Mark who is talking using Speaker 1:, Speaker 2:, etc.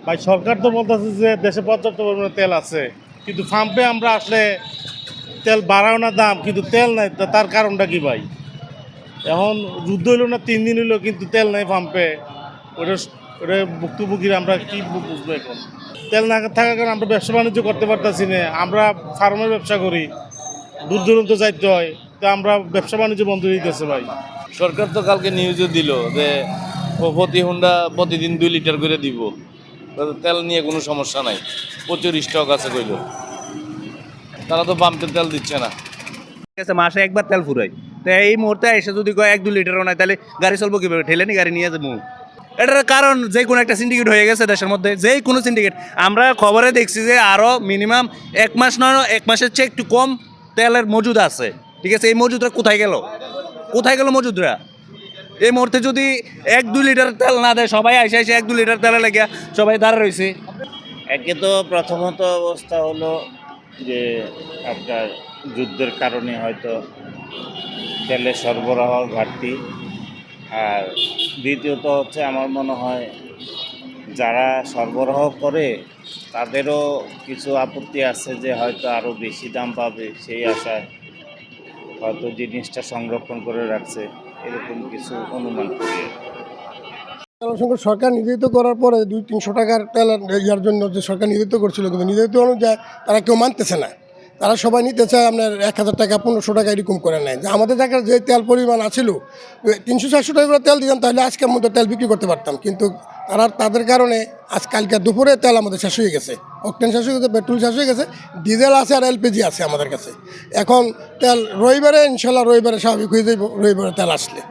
Speaker 1: ভাই সরকার তো বলতেছে যে দেশে পর্যাপ্ত পরিমাণে তেল আছে, কিন্তু পাম্পে আমরা আসলে তেল বাড়াও না দাম, কিন্তু তেল নাই। তার কারণটা কি ভাই? এখন যুদ্ধ হইলো না 3 দিন হইলো, কিন্তু তেল নাই পাম্পে। ওটা ওটা ভুক্তভোগীরা আমরা কি বুঝবো এখন? তেল না থাকার কারণে আমরা ব্যবসা বাণিজ্য করতে পারতেছি না। আমরা ফার্মের ব্যবসা করি, দূর দূরান্ত যাইতে হয়, তা আমরা ব্যবসা বাণিজ্য বন্ধ হয়ে গেছে ভাই।
Speaker 2: সরকার তো কালকে নিউজে দিল যে প্রতি হুন্ডা প্রতিদিন 2 লিটার করে দিব। তেল নিয়ে কোনো সমস্যা নাই, প্রচুর স্টক আছে কইল। তারা তো পাম্পের তেল দিচ্ছে না।
Speaker 3: ঠিক আছে, মাসে একবার তেল ফুরাই। তো এই মুহূর্তে এসে যদি কয় 1-2 লিটারও নাই, তাহলে গাড়ি চলবো কীভাবে? ঠেলে নি গাড়ি নিয়ে যাবো। এটার কারণ যে কোনো একটা সিন্ডিকেট হয়ে গেছে দেশের মধ্যে, যে কোনো সিন্ডিকেট। আমরা খবরে দেখছি যে আরও মিনিমাম 1 মাস নয়, 1 মাসের চেয়ে একটু কম তেলের মজুদ আছে। ঠিক আছে, এই মজুদরা কোথায় গেল? কোথায় গেল মজুদরা? এই মুহূর্তে যদি 1-2 লিটার তেল না দেয়, সবাই এসে 1-2 লিটার তেলে লেগে সবাই দাঁড়া রয়েছে।
Speaker 4: একে তো প্রথমত অবস্থা হলো যে আপনার যুদ্ধের কারণে হয়তো তেলের সরবরাহর ঘাটতি। আর দ্বিতীয়ত হচ্ছে আমার মনে হয় যারা সরবরাহ করে তাদেরও কিছু আপত্তি আছে যে হয়তো আরও বেশি দাম পাবে, সেই আশায় হয়তো জিনিসটা সংরক্ষণ করে রাখছে, এরকম কিছু অনুমান করি।
Speaker 5: জনসংখ্যা সরকার নির্ধারিত করার পরে 200-300 টাকার তেল ইয়ার জন্য যে সরকার নির্ধারিত করছিল, কিন্তু নির্ধারিত অনুযায়ী তারা কেউ মানতেছে না। তারা সবাই নিতে চায় আপনার 1000 টাকা 1500 টাকা এরকম করে নেয়। যে আমাদের টাকার যে তেল পরিমাণ আছিল 300-400 টাকা করে তেল দিতাম, তাহলে আজকের মধ্যে তেল বিক্রি করতে পারতাম। কিন্তু তাদের কারণে কালকে দুপুরে তেল আমাদের শেষ হয়ে গেছে, অকটেন শেষ হয়ে গেছে, পেট্রোল শেষ হয়ে গেছে, ডিজেল আছে আর এলপিজি আছে আমাদের কাছে। এখন তেল রবিবারে ইনশাল্লাহ রবিবারে স্বাভাবিক হয়ে যাইব, রবিবারে তেল আসলে।